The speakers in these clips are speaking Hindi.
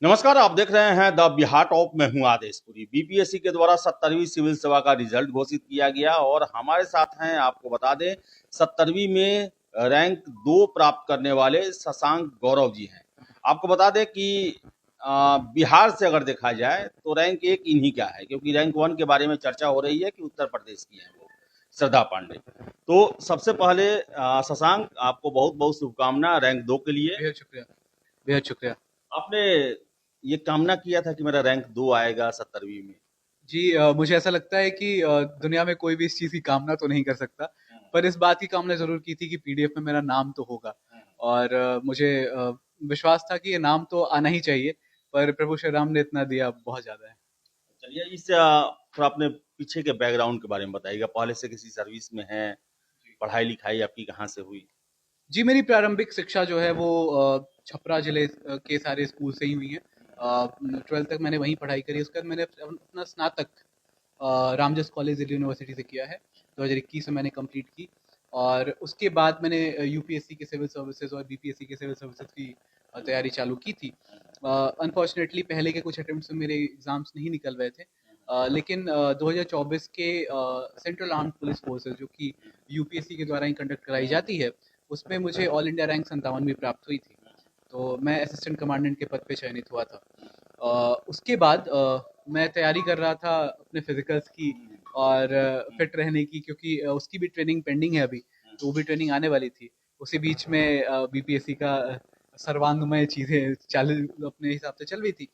नमस्कार, आप देख रहे हैं द बिहार टॉप। में हूं आदेशपुरी। बीपीएससी के द्वारा 70वीं सिविल सेवा का रिजल्ट घोषित किया गया और हमारे साथ हैं, आपको बता दें, 70वीं में रैंक 2 प्राप्त करने वाले शशांक गौरव जी हैं। आपको बता दें कि बिहार से अगर देखा जाए तो रैंक 1 इन्हीं का है, क्योंकि रैंक 1 के बारे में चर्चा हो रही है कि उत्तर प्रदेश की है वो श्रद्धा पांडे। तो सबसे पहले शशांक, आपको बहुत बहुत शुभकामना रैंक 2 के लिए। बेहद शुक्रिया। बेहद शुक्रिया आपने ये कामना किया था कि मेरा रैंक 2 आएगा 70वीं में? जी। मुझे ऐसा लगता है कि दुनिया में कोई भी इस चीज़ की कामना तो नहीं कर सकता, पर इस बात की कामना ज़रूर की थी कि पीडीएफ में मेरा नाम तो होगा। और मुझे विश्वास था कि ये नाम तो आना ही चाहिए, पर प्रभु श्री राम ने इतना दिया, बहुत ज़्यादा है। चलिए, इस थोड़ा अपने पीछे के बैकग्राउंड के बारे में बताइएगा। पहले से किसी सर्विस में हैं? पढ़ाई लिखाई आपकी कहाँ से हुई? जी, मेरी प्रारंभिक शिक्षा जो है वो छपरा जिले के सारे स्कूल से ही हुई है। 12th तक मैंने वहीं पढ़ाई करी। उसके बाद मैंने अपना स्नातक रामजस कॉलेज दिल्ली यूनिवर्सिटी से किया है। 2021 में मैंने कंप्लीट की। और उसके बाद मैंने यूपीएससी के सिविल सर्विसेज और बीपीएससी के सिविल सर्विसेज की तैयारी चालू की थी। अनफॉर्चुनेटली पहले के कुछ अटेम्प्ट्स में मेरे एग्जाम्स नहीं निकल रहे थे। लेकिन 2024 के सेंट्रल आर्म्ड पुलिस फोर्सेज, जो कि यूपीएससी के द्वारा ही कंडक्ट कराई जाती है, उसमें मुझे ऑल इंडिया रैंक 57वीं प्राप्त हुई थी। तो मैं असिस्टेंट कमांडेंट के पद पे चयनित हुआ था। उसके बाद मैं तैयारी कर रहा था अपने फिजिकल्स की और फिट रहने की, क्योंकि उसकी भी ट्रेनिंग पेंडिंग है अभी, तो वो भी ट्रेनिंग आने वाली थी। उसी बीच में बीपीएससी का सर्वांगमय चीज़ें चालू अपने हिसाब से चल रही थी।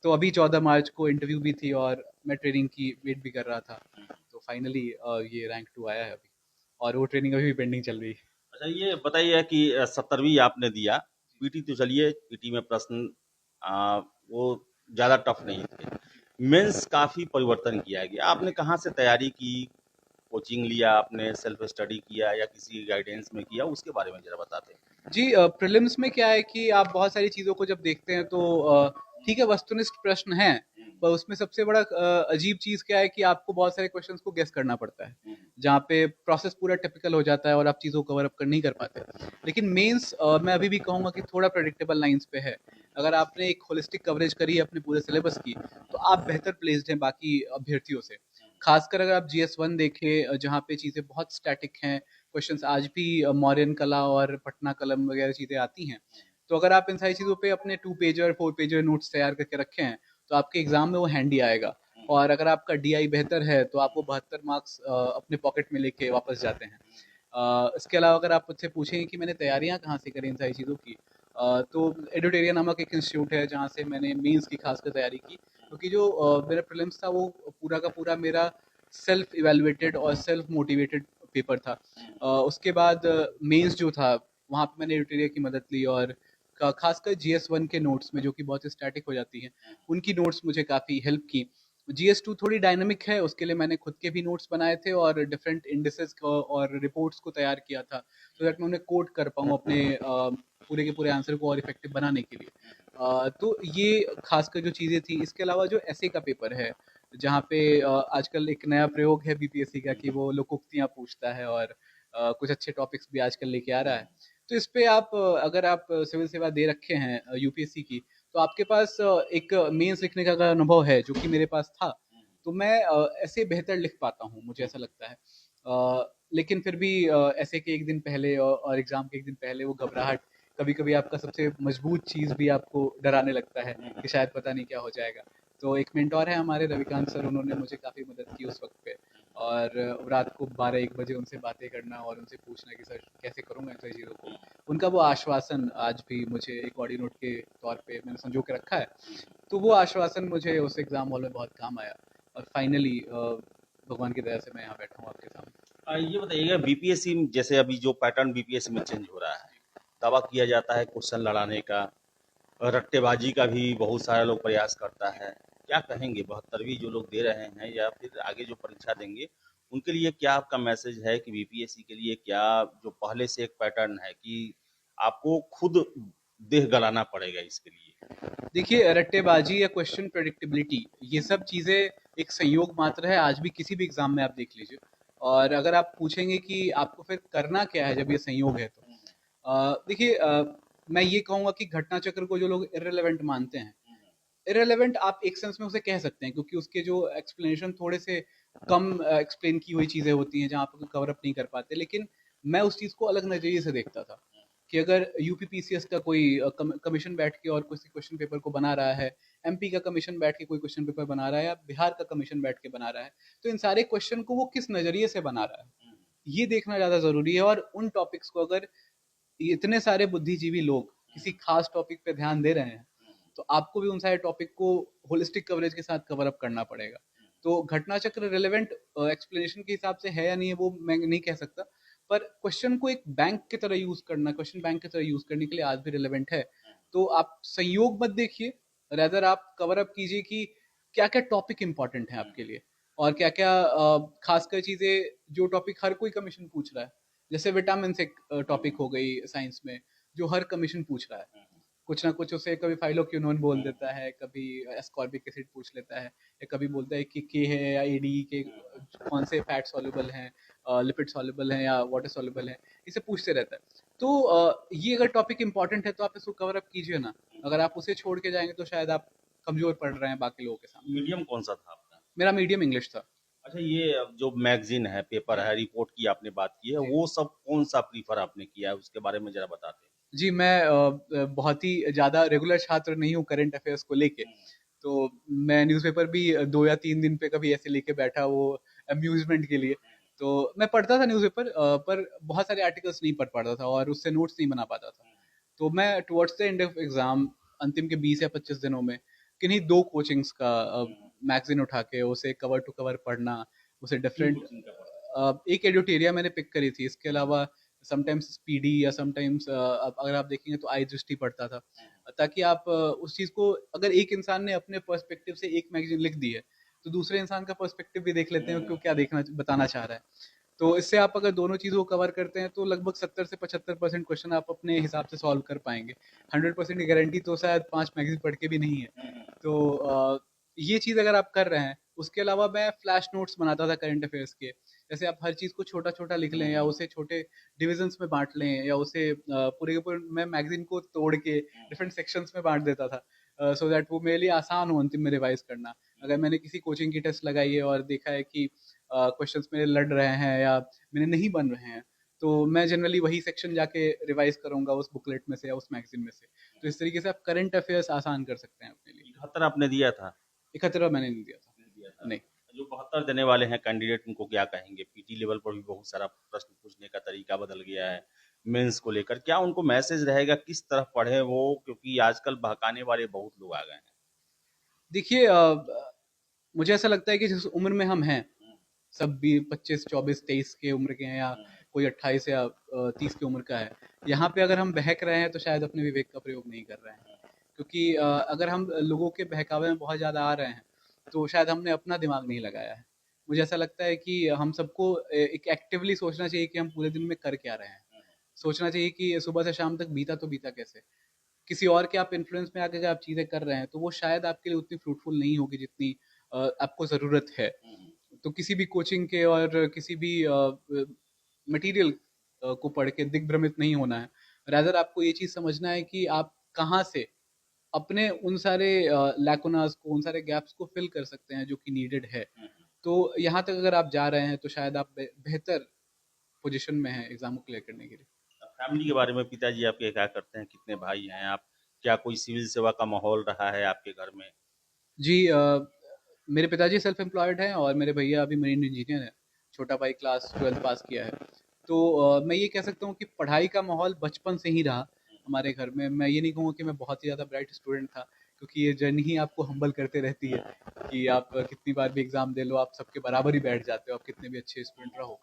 तो अभी 14 मार्च को इंटरव्यू भी थी और मैं ट्रेनिंग की वेट भी कर रहा था। तो फाइनली ये रैंक 2 आया है अभी, और वो ट्रेनिंग अभी भी पेंडिंग चल रही है। अच्छा, ये बताइए कि 70वीं आपने दिया। पीटी तो चलिए, पीटी में प्रश्न वो ज़्यादा टफ नहीं थे। मेंस काफ़ी परिवर्तन किया गया। आपने कहाँ से तैयारी की? कोचिंग लिया आपने, सेल्फ स्टडी किया या किसी गाइडेंस में किया? उसके बारे में ज़रा बताते हैं। जी, प्रीलिम्स में क्या है कि आप बहुत सारी चीज़ों को जब देखते हैं तो ठीक है, वस्तुनिष्ठ प्रश्न हैं, पर उसमें सबसे बड़ा अजीब चीज़ क्या है कि आपको बहुत सारे क्वेश्चंस को गेस करना पड़ता है, जहाँ पे प्रोसेस पूरा टिपिकल हो जाता है और आप चीज़ों को कवर अप कर नहीं कर पाते। लेकिन मेंस मैं अभी भी कहूँगा कि थोड़ा प्रेडिक्टेबल लाइंस पे है। अगर आपने एक होलिस्टिक कवरेज करी है अपने पूरे सिलेबस की, तो आप बेहतर प्लेस्ड हैं बाकी अभ्यर्थियों से। खासकर अगर आप GS1 देखें, जहाँ पे चीज़ें बहुत स्टैटिक हैं, क्वेश्चंस आज भी मौर्यन कला और पटना कलम वगैरह चीज़ें आती हैं। तो अगर आप इन सारी चीज़ों पे अपने 2 पेजर 4 पेजर नोट्स तैयार करके रखे हैं, तो आपके एग्जाम में वो हैंडी आएगा। और अगर आपका DI बेहतर है तो आप वो 72 मार्क्स अपने पॉकेट में लेके वापस जाते हैं। इसके अलावा अगर आप मुझसे पूछेंगे कि मैंने तैयारियां कहाँ से करी इन सारी चीज़ों की, तो एडुटेरिया नामक एक इंस्टीट्यूट है जहाँ से मैंने मेंस की खासकर तैयारी की, क्योंकि जो मेरा प्रीलिम्स था वो पूरा का पूरा मेरा सेल्फ इवेलुएटेड और सेल्फ मोटिवेटेड पेपर था। उसके बाद मेंस जो था, वहाँ पे मैंने एडिटोरिया की मदद ली, और खासकर GS1 के नोट्स में, जो कि बहुत स्टैटिक हो जाती हैं, उनकी नोट्स मुझे काफ़ी हेल्प की। GS2 थोड़ी डायनामिक है, उसके लिए मैंने खुद के भी नोट्स बनाए थे और डिफरेंट इंडिसेस को और रिपोर्ट्स को तैयार किया था, तो दैट मैं उन्हें कोड कर पाऊँ अपने पूरे के पूरे आंसर को और इफेक्टिव बनाने के लिए। तो ये खासकर जो चीज़ें थी। इसके अलावा जो ऐसे का पेपर है, जहाँ पे आजकल एक नया प्रयोग है बीपीएससी का कि वो लोकोक्तियाँ पूछता है, और कुछ अच्छे टॉपिक्स भी आजकल लेके आ रहा है। तो इस पे आप अगर आप सिविल सेवा दे रखे हैं यूपीएससी की, तो आपके पास एक मेंस लिखने का अगर अनुभव है, जो कि मेरे पास था, तो मैं ऐसे बेहतर लिख पाता हूँ, मुझे ऐसा लगता है। लेकिन फिर भी ऐसे के एक दिन पहले और एग्जाम के एक दिन पहले वो घबराहट, कभी कभी आपका सबसे मजबूत चीज़ भी आपको डराने लगता है कि शायद पता नहीं क्या हो जाएगा। तो एक मेंटोर है हमारे, रविकांत सर, उन्होंने मुझे काफ़ी मदद की उस वक्त पे। और रात को 12-1 बजे उनसे बातें करना और उनसे पूछना कि सर कैसे करूँगा इन सारी चीज़ों को, उनका वो आश्वासन आज भी मुझे एक ऑडियो नोट के तौर पे मैंने संजो के रखा है। तो वो आश्वासन मुझे उस एग्ज़ाम हॉल में बहुत काम आया, और फाइनली भगवान की दया से मैं यहाँ बैठा हूँ आपके सामने। ये बताइएगा, बीपीएससी जैसे अभी जो पैटर्न बीपीएससी में चेंज हो रहा है, दावा किया जाता है क्वेश्चन लड़ाने का, रट्टेबाजी का भी बहुत सारे लोग प्रयास करता है। क्या कहेंगे 72वीं जो लोग दे रहे हैं या फिर आगे जो परीक्षा देंगे, उनके लिए क्या आपका मैसेज है कि बीपीएससी के लिए क्या जो पहले से एक पैटर्न है कि आपको खुद देह गलाना पड़ेगा इसके लिए? देखिए, रट्टेबाजी या क्वेश्चन प्रेडिक्टेबिलिटी, ये सब चीज़ें एक संयोग मात्र है, आज भी किसी भी एग्जाम में आप देख लीजिए। और अगर आप पूछेंगे कि आपको फिर करना क्या है जब ये संयोग है, तो देखिए, मैं ये कहूंगा कि घटना चक्र को जो लोग इररिलेवेंट मानते हैं, इररिलेवेंट आप एक सेंस में उसे कह सकते हैं, क्योंकि उसके जो एक्सप्लेनेशन थोड़े से कम एक्सप्लेन की हुई चीजें होती हैं, जहां आप कवर अप नहीं कर पाते। लेकिन मैं उस चीज को अलग नजरिए से देखता था कि अगर यूपीपीसीएस का कोई कमीशन बैठ के और किसी क्वेश्चन पेपर को बना रहा है, एमपी का कमीशन बैठ के कोई क्वेश्चन पेपर बना रहा है, या बिहार का कमीशन बैठ के बना रहा है, तो इन सारे क्वेश्चन को वो किस नजरिए से बना रहा है, ये देखना ज्यादा जरूरी है। और उन टॉपिक्स को अगर इतने सारे बुद्धिजीवी लोग किसी खास टॉपिक पे ध्यान दे रहे हैं, तो आपको भी उन सारे टॉपिक को होलिस्टिक कवरेज के साथ कवर अप करना पड़ेगा। तो घटना चक्र रिलेवेंट एक्सप्लेनेशन के हिसाब से है या नहीं है, वो मैं नहीं कह सकता, पर क्वेश्चन को एक बैंक की तरह यूज करना, क्वेश्चन बैंक की तरह यूज करने के लिए आज भी रिलेवेंट है। तो आप संयोग मत देखिए, रेदर आप कवर अप कीजिए कि क्या क्या टॉपिक इंपॉर्टेंट है आपके लिए, और क्या क्या खासकर चीजें जो टॉपिक हर कोई कमीशन पूछ रहा है। जैसे विटामिन से टॉपिक हो गई साइंस में, जो हर कमीशन पूछ रहा है, कुछ ना कुछ उसे कभी फाइलोक्विनोन बोल देता है, कभी एस्कॉर्बिक एसिड पूछ लेता है, या कभी बोलता है कि के है या एडी के कौन से फैट सॉल्युबल हैं, लिपिड सॉल्युबल हैं या वाटर सॉल्युबल हैं, इसे पूछते रहता है। तो ये अगर टॉपिक इंपॉर्टेंट है तो आप इसको कवर अप कीजिए ना। अगर आप उसे छोड़ के जाएंगे तो शायद आप कमजोर पड़ रहे हैं बाकी लोगों के सामने। मीडियम कौन सा था आपका? मेरा मीडियम इंग्लिश था। अच्छा, ये जो मैगजीन है, पेपर है, रिपोर्ट की आपने बात की है, जी वो सब कौन सा प्रीफर आपने किया है, उसके बारे में जरा बताते जी, मैं बहुत ही ज़्यादा रेगुलर छात्र नहीं हूँ करंट अफेयर्स को लेके। हैं। तो मैं न्यूज़पेपर भी 2 या 3 दिन पे कभी ऐसे लेके बैठा, वो अम्यूज़मेंट के लिए। तो मैं पढ़ता था न्यूज़पेपर, पर बहुत सारे आर्टिकल्स नहीं पढ़ पाता था और उससे नोट्स नहीं बना पाता था। तो मैं towards the end of exam, अंतिम के 20 या 25 दिनों में, किन्हीं 2 कोचिंग्स का मैगज़ीन उठा के उसे कवर टू कवर पढ़ना, उसे किन डिफरेंट, कोचिंग का पढ़ा? एक एडिटोरिया मैंने पिक करी थी। इसके अलावा समटाइम्स स्पीडी, या समटाइम्स अगर आप देखेंगे तो आई दृष्टि पढ़ता था, ताकि आप उस चीज़ को, अगर एक इंसान ने अपने पर्सपेक्टिव से एक मैगजीन लिख दी है, तो दूसरे इंसान का पर्सपेक्टिव भी देख लेते हैं कि वो क्या देखना बताना चाह रहा है। तो इससे आप अगर दोनों चीज़ों को कवर करते हैं तो लगभग 70 से 75% क्वेश्चन आप अपने हिसाब से सॉल्व कर पाएंगे। 100% की गारंटी तो शायद 5 मैगजीन पढ़ के भी नहीं है। तो ये चीज़ अगर आप कर रहे हैं, उसके अलावा मैं फ्लैश नोट्स बनाता था करंट अफेयर्स के। जैसे आप हर चीज़ को छोटा-छोटा लिख लें, या उसे छोटे डिविजन्स में बाँट लें, या उसे पूरे के पूरे मैं मैगज़ीन को तोड़ के डिफरेंट सेक्शंस में बाँट देता था, सो दैट वो मेरे लिए आसान हो अंतिम में रिवाइज़ करना। अगर मैंने किसी कोचिंग की टेस्ट लगाई है और देखा है कि क्वेश्चंस मेरे लड़ रहे हैं या मेरे नहीं बन रहे हैं, तो मैं जनरली वही सेक्शन जाके रिवाइज़ करूँगा उस बुकलेट में से या उस मैगज़ीन में से। तो इस तरीके से आप करंट अफेयर्स आसान कर सकते हैं अपने लिए। 71 आपने दिया था? 71 मैंने नहीं दिया था। नहीं दिया था। नहीं। जो 72 देने वाले हैं कैंडिडेट, उनको क्या कहेंगे? पीटी लेवल पर भी बहुत सारा प्रश्न पूछने का तरीका बदल गया है मेंस को लेकर। क्या उनको मैसेज रहेगा, किस तरह पढ़े वो? क्योंकि आजकल बहकाने वाले बहुत लोग आ गए हैं। देखिए, मुझे ऐसा लगता है कि जिस उम्र में हम हैं, सब भी 25, 24, 23 के उम्र के हैं, या कोई 28 या 30 की उम्र का है, यहाँ पे अगर हम बहक रहे हैं तो शायद अपने विवेक का प्रयोग नहीं कर रहे हैं। क्योंकि अगर हम लोगों के बहकावे में बहुत ज़्यादा आ रहे हैं, तो शायद हमने अपना दिमाग नहीं लगाया है। मुझे ऐसा लगता है कि हम सबको एक एक्टिवली सोचना चाहिए कि हम पूरे दिन में कर क्या रहे हैं। सोचना चाहिए कि सुबह से शाम तक बीता तो बीता कैसे। किसी और के आप इन्फ्लुएंस में आके अगर आप चीज़ें कर रहे हैं, तो वो शायद आपके लिए उतनी फ्रूटफुल नहीं होगी जितनी आपको ज़रूरत है। तो किसी भी कोचिंग के और किसी भी मटेरियल को पढ़ के दिग्भ्रमित नहीं होना है। रादर आपको ये चीज़ समझना है कि आप कहाँ से अपने उन सारे लैकुनास को, उन सारे गैप्स को फिल कर सकते हैं जो कि नीडेड है। तो यहाँ तक अगर आप जा रहे हैं तो शायद आप बेहतर पोजीशन में हैं एग्जाम को क्लियर करने के लिए। फैमिली के बारे में, पिताजी आपके क्या करते हैं? कितने भाई हैं आप? क्या कोई सिविल सेवा का माहौल रहा है आपके घर में? जी, मेरे पिताजी सेल्फ एम्प्लॉयड हैं और मेरे भैया अभी मरीन इंजीनियर हैं। छोटा भाई क्लास 12th पास किया है। तो मैं ये कह सकता हूँ कि पढ़ाई का माहौल बचपन से ही रहा हमारे घर में। मैं ये नहीं कहूँगा कि मैं बहुत ही ज़्यादा ब्राइट स्टूडेंट था, क्योंकि ये जर्नी ही आपको हम्बल करते रहती है कि आप कितनी बार भी एग्ज़ाम दे लो, आप सबके बराबर ही बैठ जाते हो, आप कितने भी अच्छे स्टूडेंट रहो।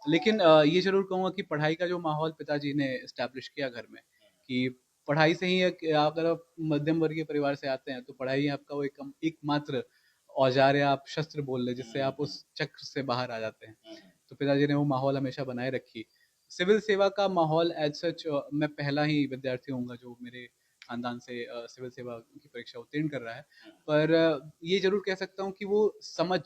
लेकिन ये ज़रूर कहूँगा कि पढ़ाई का जो माहौल पिताजी ने इस्टेब्लिश किया घर में, कि पढ़ाई से ही अगर आप मध्यम वर्गीय परिवार से आते हैं, तो पढ़ाई आपका वो एकमात्र औजार, या आप शस्त्र बोल लें, जिससे आप उस चक्र से बाहर आ जाते हैं। तो पिताजी ने वो माहौल हमेशा बनाए रखी। सिविल सेवा का माहौल एज सच, मैं पहला ही विद्यार्थी होऊंगा जो मेरे खानदान से सिविल सेवा की परीक्षा उत्तीर्ण कर रहा है। पर ये जरूर कह सकता हूँ कि वो समझ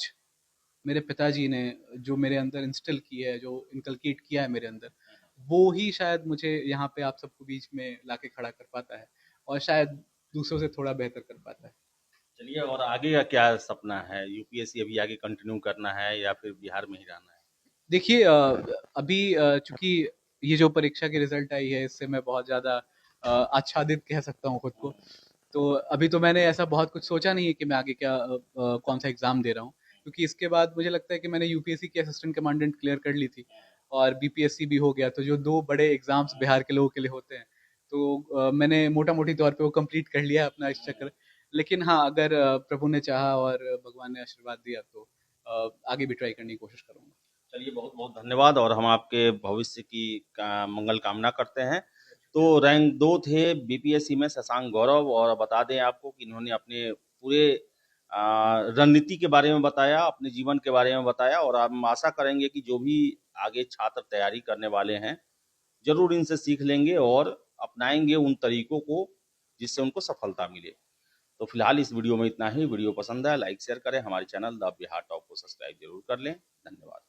मेरे पिताजी ने जो मेरे अंदर इंस्टिल की है, जो इनकलकेट किया है मेरे अंदर, वो ही शायद मुझे यहाँ पे आप सबको बीच में लाके खड़ा कर पाता है और शायद दूसरों से थोड़ा बेहतर कर पाता है। चलिए, और आगे का क्या सपना है? यूपीएससी अभी आगे कंटिन्यू करना है या फिर बिहार में ही रहना है? देखिए अभी चूंकि ये जो परीक्षा की रिजल्ट आई है इससे मैं बहुत ज़्यादा आच्छादित कह सकता हूँ खुद को। तो अभी तो मैंने ऐसा बहुत कुछ सोचा नहीं है कि मैं आगे क्या कौन सा एग्ज़ाम दे रहा हूँ, क्योंकि इसके बाद मुझे लगता है कि मैंने यूपीएससी की असिस्टेंट कमांडेंट क्लियर कर ली थी और बीपीएससी भी हो गया, तो जो दो बड़े एग्ज़ाम्स बिहार के लोगों के लिए होते हैं, तो मैंने मोटा मोटी तौर पे वो कंप्लीट कर लिया है अपना इस चक्र। लेकिन हाँ, अगर प्रभु ने चाहा और भगवान ने आशीर्वाद दिया तो आगे भी ट्राई करने की कोशिश करूँगा। चलिए, बहुत बहुत धन्यवाद, और हम आपके भविष्य की मंगल कामना करते हैं। तो रैंक 2 थे बीपीएससी में शशांक गौरव, और बता दें आपको कि इन्होंने अपने पूरे रणनीति के बारे में बताया, अपने जीवन के बारे में बताया, और हम आशा करेंगे कि जो भी आगे छात्र तैयारी करने वाले हैं जरूर इनसे सीख लेंगे और अपनाएंगे उन तरीकों को जिससे उनको सफलता मिले। तो फिलहाल इस वीडियो में इतना ही। वीडियो पसंद है लाइक शेयर करें, हमारे चैनल द बिहार टॉप को सब्सक्राइब जरूर कर लें। धन्यवाद।